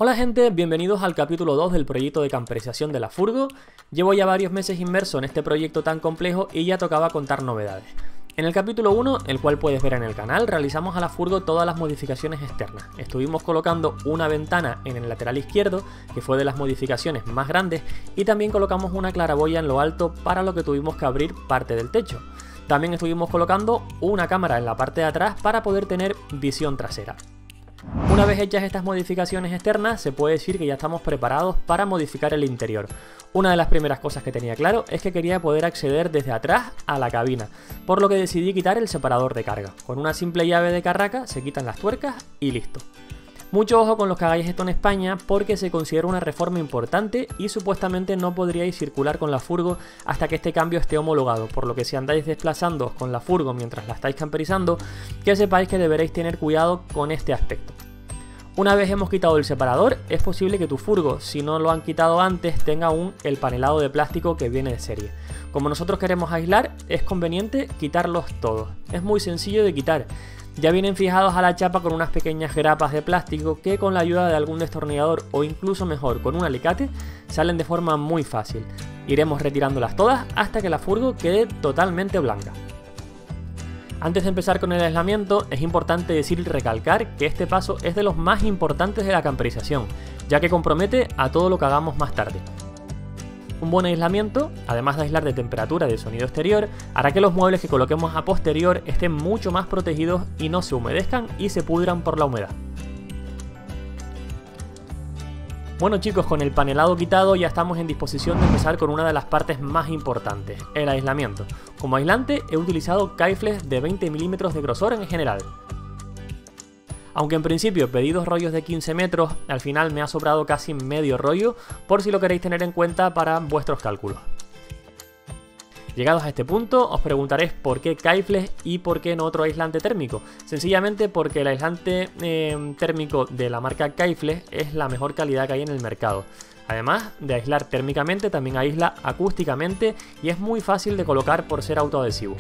Hola gente, bienvenidos al capítulo 2 del proyecto de camperización de la furgo. Llevo ya varios meses inmerso en este proyecto tan complejo y ya tocaba contar novedades. En el capítulo 1, el cual puedes ver en el canal, realizamos a la furgo todas las modificaciones externas. Estuvimos colocando una ventana en el lateral izquierdo, que fue de las modificaciones más grandes, y también colocamos una claraboya en lo alto, para lo que tuvimos que abrir parte del techo. También estuvimos colocando una cámara en la parte de atrás para poder tener visión trasera. Una vez hechas estas modificaciones externas, se puede decir que ya estamos preparados para modificar el interior. Una de las primeras cosas que tenía claro es que quería poder acceder desde atrás a la cabina, por lo que decidí quitar el separador de carga. Con una simple llave de carraca se quitan las tuercas y listo. Mucho ojo con los que hagáis esto en España, porque se considera una reforma importante y supuestamente no podríais circular con la furgo hasta que este cambio esté homologado, por lo que si andáis desplazándoos con la furgo mientras la estáis camperizando, que sepáis que deberéis tener cuidado con este aspecto. Una vez hemos quitado el separador, es posible que tu furgo, si no lo han quitado antes, tenga aún el panelado de plástico que viene de serie. Como nosotros queremos aislar, es conveniente quitarlos todos. Es muy sencillo de quitar. Ya vienen fijados a la chapa con unas pequeñas grapas de plástico que, con la ayuda de algún destornillador o incluso mejor con un alicate, salen de forma muy fácil. Iremos retirándolas todas hasta que la furgo quede totalmente blanca. Antes de empezar con el aislamiento, es importante decir y recalcar que este paso es de los más importantes de la camperización, ya que compromete a todo lo que hagamos más tarde. Un buen aislamiento, además de aislar de temperatura y de sonido exterior, hará que los muebles que coloquemos a posterior estén mucho más protegidos y no se humedezcan y se pudran por la humedad. Bueno chicos, con el panelado quitado ya estamos en disposición de empezar con una de las partes más importantes, el aislamiento. Como aislante he utilizado caifles de 20 milímetros de grosor en general. Aunque en principio pedí 2 rollos de 15 metros, al final me ha sobrado casi medio rollo, por si lo queréis tener en cuenta para vuestros cálculos. Llegados a este punto, os preguntaréis por qué caifles y por qué no otro aislante térmico. Sencillamente porque el aislante térmico de la marca Caifles es la mejor calidad que hay en el mercado. Además de aislar térmicamente, también aísla acústicamente y es muy fácil de colocar por ser autoadhesivo.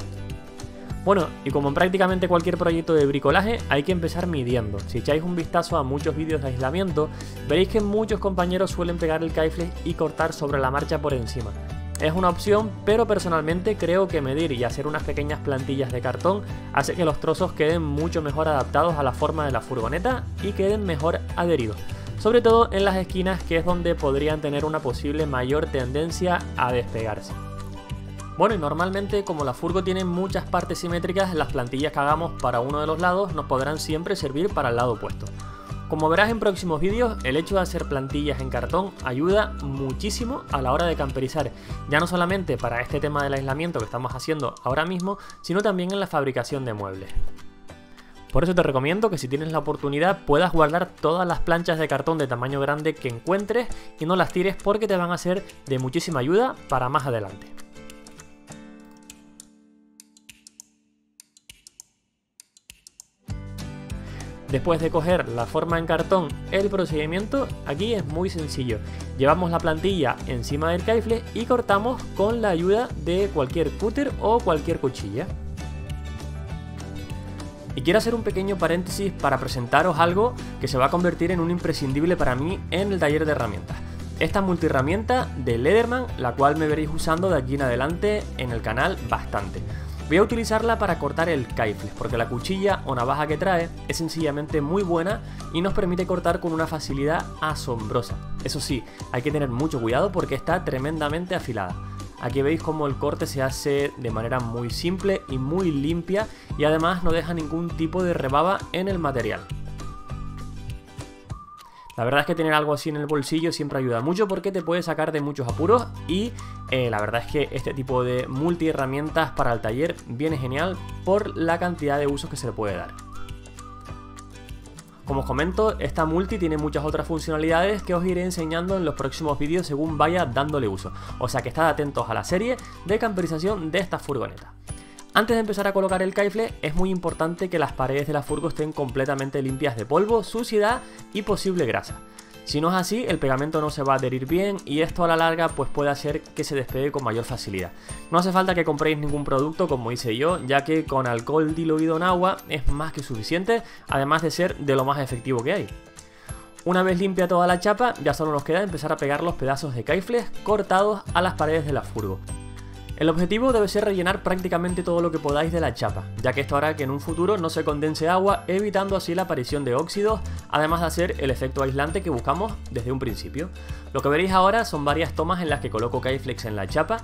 Bueno, y como en prácticamente cualquier proyecto de bricolaje, hay que empezar midiendo. Si echáis un vistazo a muchos vídeos de aislamiento, veréis que muchos compañeros suelen pegar el caifle y cortar sobre la marcha por encima. Es una opción, pero personalmente creo que medir y hacer unas pequeñas plantillas de cartón hace que los trozos queden mucho mejor adaptados a la forma de la furgoneta y queden mejor adheridos. Sobre todo en las esquinas, que es donde podrían tener una posible mayor tendencia a despegarse. Bueno, y normalmente como la furgo tiene muchas partes simétricas, las plantillas que hagamos para uno de los lados nos podrán siempre servir para el lado opuesto. Como verás en próximos vídeos, el hecho de hacer plantillas en cartón ayuda muchísimo a la hora de camperizar, ya no solamente para este tema del aislamiento que estamos haciendo ahora mismo, sino también en la fabricación de muebles. Por eso te recomiendo que si tienes la oportunidad puedas guardar todas las planchas de cartón de tamaño grande que encuentres y no las tires, porque te van a ser de muchísima ayuda para más adelante. Después de coger la forma en cartón, el procedimiento aquí es muy sencillo. Llevamos la plantilla encima del caifle y cortamos con la ayuda de cualquier cúter o cualquier cuchilla. Y quiero hacer un pequeño paréntesis para presentaros algo que se va a convertir en un imprescindible para mí en el taller de herramientas. Esta multiherramienta de Lederman, la cual me veréis usando de aquí en adelante en el canal bastante. Voy a utilizarla para cortar el caifle, porque la cuchilla o navaja que trae es sencillamente muy buena y nos permite cortar con una facilidad asombrosa. Eso sí, hay que tener mucho cuidado porque está tremendamente afilada. Aquí veis cómo el corte se hace de manera muy simple y muy limpia, y además no deja ningún tipo de rebaba en el material. La verdad es que tener algo así en el bolsillo siempre ayuda mucho, porque te puede sacar de muchos apuros, y la verdad es que este tipo de multiherramientas para el taller viene genial por la cantidad de usos que se le puede dar. Como os comento, esta multi tiene muchas otras funcionalidades que os iré enseñando en los próximos vídeos según vaya dándole uso, o sea que estad atentos a la serie de camperización de esta furgoneta. Antes de empezar a colocar el caifle, es muy importante que las paredes de la furgo estén completamente limpias de polvo, suciedad y posible grasa. Si no es así, el pegamento no se va a adherir bien y esto a la larga pues puede hacer que se despegue con mayor facilidad. No hace falta que compréis ningún producto como hice yo, ya que con alcohol diluido en agua es más que suficiente, además de ser de lo más efectivo que hay. Una vez limpia toda la chapa, ya solo nos queda empezar a pegar los pedazos de K-Flex cortados a las paredes de la furgo. El objetivo debe ser rellenar prácticamente todo lo que podáis de la chapa, ya que esto hará que en un futuro no se condense agua, evitando así la aparición de óxidos, además de hacer el efecto aislante que buscamos desde un principio. Lo que veréis ahora son varias tomas en las que coloco K-Flex en la chapa,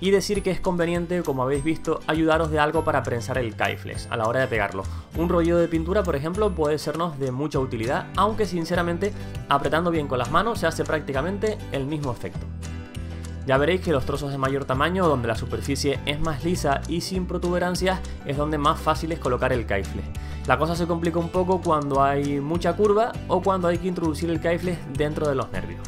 y decir que es conveniente, como habéis visto, ayudaros de algo para prensar el K-Flex a la hora de pegarlo. Un rollo de pintura, por ejemplo, puede sernos de mucha utilidad, aunque sinceramente apretando bien con las manos se hace prácticamente el mismo efecto. Ya veréis que los trozos de mayor tamaño, donde la superficie es más lisa y sin protuberancias, es donde más fácil es colocar el K-Flex. La cosa se complica un poco cuando hay mucha curva o cuando hay que introducir el K-Flex dentro de los nervios.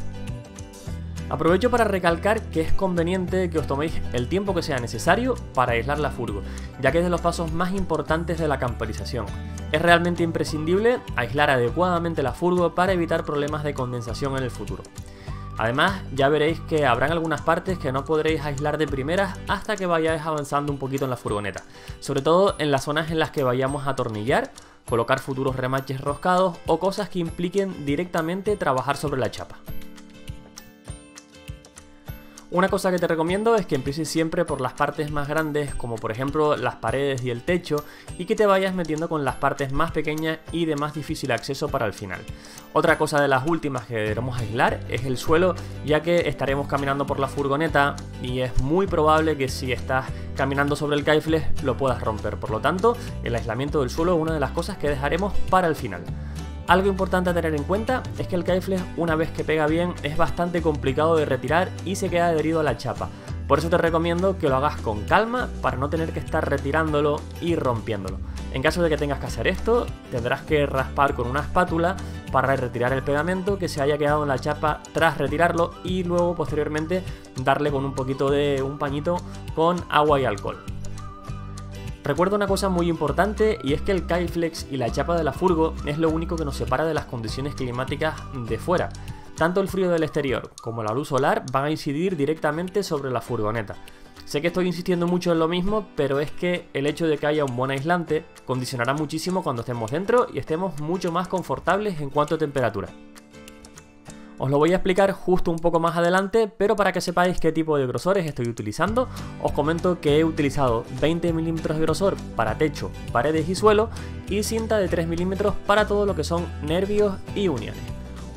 Aprovecho para recalcar que es conveniente que os toméis el tiempo que sea necesario para aislar la furgo, ya que es de los pasos más importantes de la camperización. Es realmente imprescindible aislar adecuadamente la furgo para evitar problemas de condensación en el futuro. Además, ya veréis que habrán algunas partes que no podréis aislar de primeras hasta que vayáis avanzando un poquito en la furgoneta, sobre todo en las zonas en las que vayamos a atornillar, colocar futuros remaches roscados o cosas que impliquen directamente trabajar sobre la chapa. Una cosa que te recomiendo es que empieces siempre por las partes más grandes, como por ejemplo las paredes y el techo, y que te vayas metiendo con las partes más pequeñas y de más difícil acceso para el final. Otra cosa de las últimas que deberemos aislar es el suelo, ya que estaremos caminando por la furgoneta y es muy probable que si estás caminando sobre el K-Flex lo puedas romper. Por lo tanto, el aislamiento del suelo es una de las cosas que dejaremos para el final. Algo importante a tener en cuenta es que el K-Flex, una vez que pega bien, es bastante complicado de retirar y se queda adherido a la chapa. Por eso te recomiendo que lo hagas con calma para no tener que estar retirándolo y rompiéndolo. En caso de que tengas que hacer esto, tendrás que raspar con una espátula para retirar el pegamento que se haya quedado en la chapa tras retirarlo y luego posteriormente darle con un poquito de un pañito con agua y alcohol. Recuerda una cosa muy importante, y es que el K-Flex y la chapa de la furgo es lo único que nos separa de las condiciones climáticas de fuera. Tanto el frío del exterior como la luz solar van a incidir directamente sobre la furgoneta. Sé que estoy insistiendo mucho en lo mismo, pero es que el hecho de que haya un buen aislante condicionará muchísimo cuando estemos dentro y estemos mucho más confortables en cuanto a temperatura. Os lo voy a explicar justo un poco más adelante, pero para que sepáis qué tipo de grosores estoy utilizando, os comento que he utilizado 20 mm de grosor para techo, paredes y suelo, y cinta de 3 mm para todo lo que son nervios y uniones.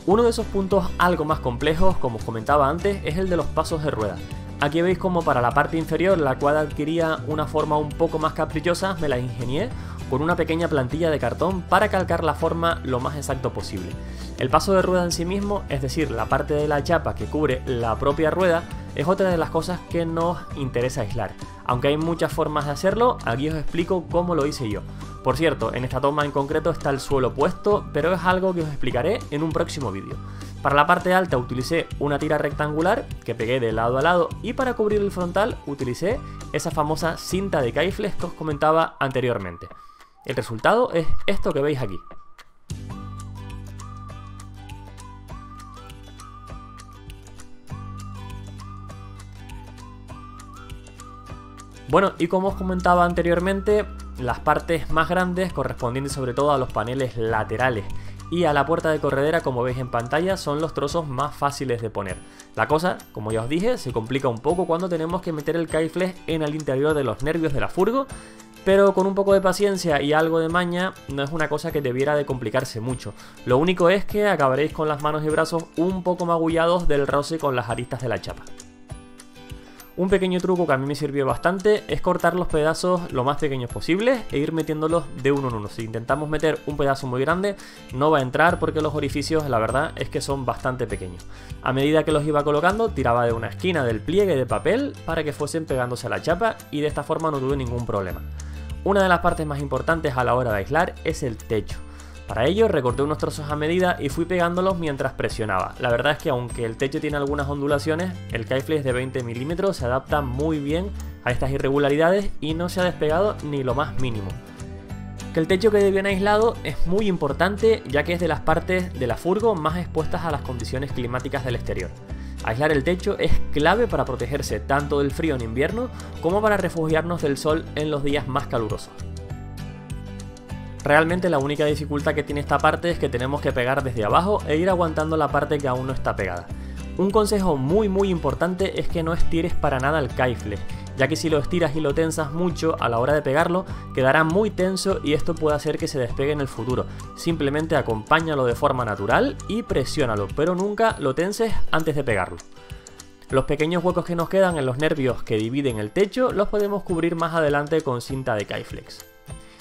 Uno de esos puntos algo más complejos, como os comentaba antes, es el de los pasos de rueda. Aquí veis como para la parte inferior, la cual adquiría una forma un poco más caprichosa, me la ingenié con una pequeña plantilla de cartón para calcar la forma lo más exacto posible. El paso de rueda en sí mismo, es decir, la parte de la chapa que cubre la propia rueda, es otra de las cosas que nos interesa aislar. Aunque hay muchas formas de hacerlo, aquí os explico cómo lo hice yo. Por cierto, en esta toma en concreto está el suelo puesto, pero es algo que os explicaré en un próximo vídeo. Para la parte alta utilicé una tira rectangular que pegué de lado a lado, y para cubrir el frontal utilicé esa famosa cinta de K-Flex que os comentaba anteriormente. El resultado es esto que veis aquí. Bueno, y como os comentaba anteriormente, las partes más grandes, correspondientes sobre todo a los paneles laterales y a la puerta de corredera, como veis en pantalla, son los trozos más fáciles de poner. La cosa, como ya os dije, se complica un poco cuando tenemos que meter el K-Flex en el interior de los nervios de la furgo, pero con un poco de paciencia y algo de maña no es una cosa que debiera de complicarse mucho. Lo único es que acabaréis con las manos y brazos un poco magullados del roce con las aristas de la chapa. Un pequeño truco que a mí me sirvió bastante es cortar los pedazos lo más pequeños posibles e ir metiéndolos de uno en uno. Si intentamos meter un pedazo muy grande no va a entrar porque los orificios, la verdad, es que son bastante pequeños. A medida que los iba colocando, tiraba de una esquina del pliegue de papel para que fuesen pegándose a la chapa, y de esta forma no tuve ningún problema. Una de las partes más importantes a la hora de aislar es el techo. Para ello recorté unos trozos a medida y fui pegándolos mientras presionaba. La verdad es que aunque el techo tiene algunas ondulaciones, el K-Flex de 20 mm se adapta muy bien a estas irregularidades y no se ha despegado ni lo más mínimo. Que el techo quede bien aislado es muy importante, ya que es de las partes de la furgo más expuestas a las condiciones climáticas del exterior. Aislar el techo es clave para protegerse tanto del frío en invierno como para refugiarnos del sol en los días más calurosos. Realmente la única dificultad que tiene esta parte es que tenemos que pegar desde abajo e ir aguantando la parte que aún no está pegada. Un consejo muy importante es que no estires para nada el caifle, ya que si lo estiras y lo tensas mucho a la hora de pegarlo, quedará muy tenso y esto puede hacer que se despegue en el futuro. Simplemente acompáñalo de forma natural y presiónalo, pero nunca lo tenses antes de pegarlo. Los pequeños huecos que nos quedan en los nervios que dividen el techo los podemos cubrir más adelante con cinta de Caiflex.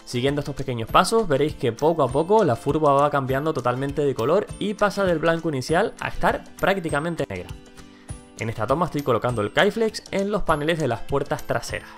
Siguiendo estos pequeños pasos veréis que poco a poco la furgo va cambiando totalmente de color y pasa del blanco inicial a estar prácticamente negra. En esta toma estoy colocando el Caiflex en los paneles de las puertas traseras.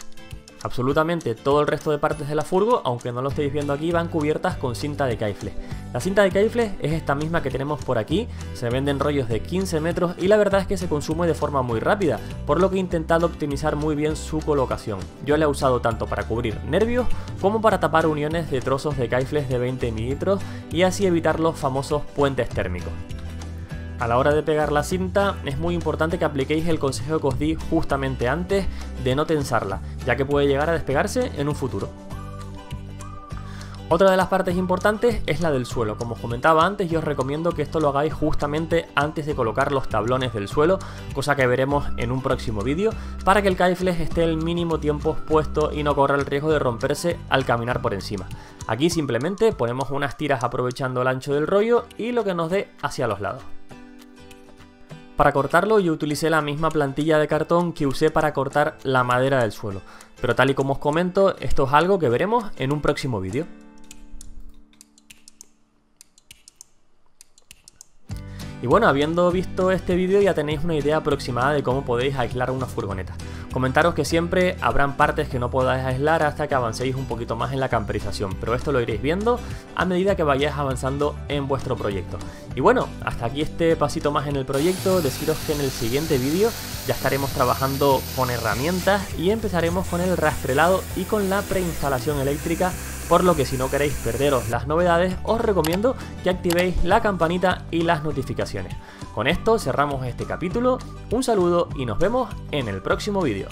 Absolutamente todo el resto de partes de la furgo, aunque no lo estéis viendo aquí, van cubiertas con cinta de Caiflex. La cinta de Caiflex es esta misma que tenemos por aquí, se venden rollos de 15 metros y la verdad es que se consume de forma muy rápida, por lo que he intentado optimizar muy bien su colocación. Yo la he usado tanto para cubrir nervios como para tapar uniones de trozos de Caiflex de 20 mililitros y así evitar los famosos puentes térmicos. A la hora de pegar la cinta es muy importante que apliquéis el consejo que os di justamente antes de no tensarla, ya que puede llegar a despegarse en un futuro. Otra de las partes importantes es la del suelo. Como os comentaba antes, yo os recomiendo que esto lo hagáis justamente antes de colocar los tablones del suelo, cosa que veremos en un próximo vídeo, para que el Caiflex esté el mínimo tiempo expuesto y no corra el riesgo de romperse al caminar por encima. Aquí simplemente ponemos unas tiras aprovechando el ancho del rollo y lo que nos dé hacia los lados. Para cortarlo yo utilicé la misma plantilla de cartón que usé para cortar la madera del suelo, pero tal y como os comento, esto es algo que veremos en un próximo vídeo. Y bueno, habiendo visto este vídeo ya tenéis una idea aproximada de cómo podéis aislar una furgoneta. Comentaros que siempre habrán partes que no podáis aislar hasta que avancéis un poquito más en la camperización, pero esto lo iréis viendo a medida que vayáis avanzando en vuestro proyecto. Y bueno, hasta aquí este pasito más en el proyecto. Deciros que en el siguiente vídeo ya estaremos trabajando con herramientas y empezaremos con el rastrelado y con la preinstalación eléctrica, por lo que si no queréis perderos las novedades os recomiendo que activéis la campanita y las notificaciones. Con esto cerramos este capítulo, un saludo y nos vemos en el próximo vídeo.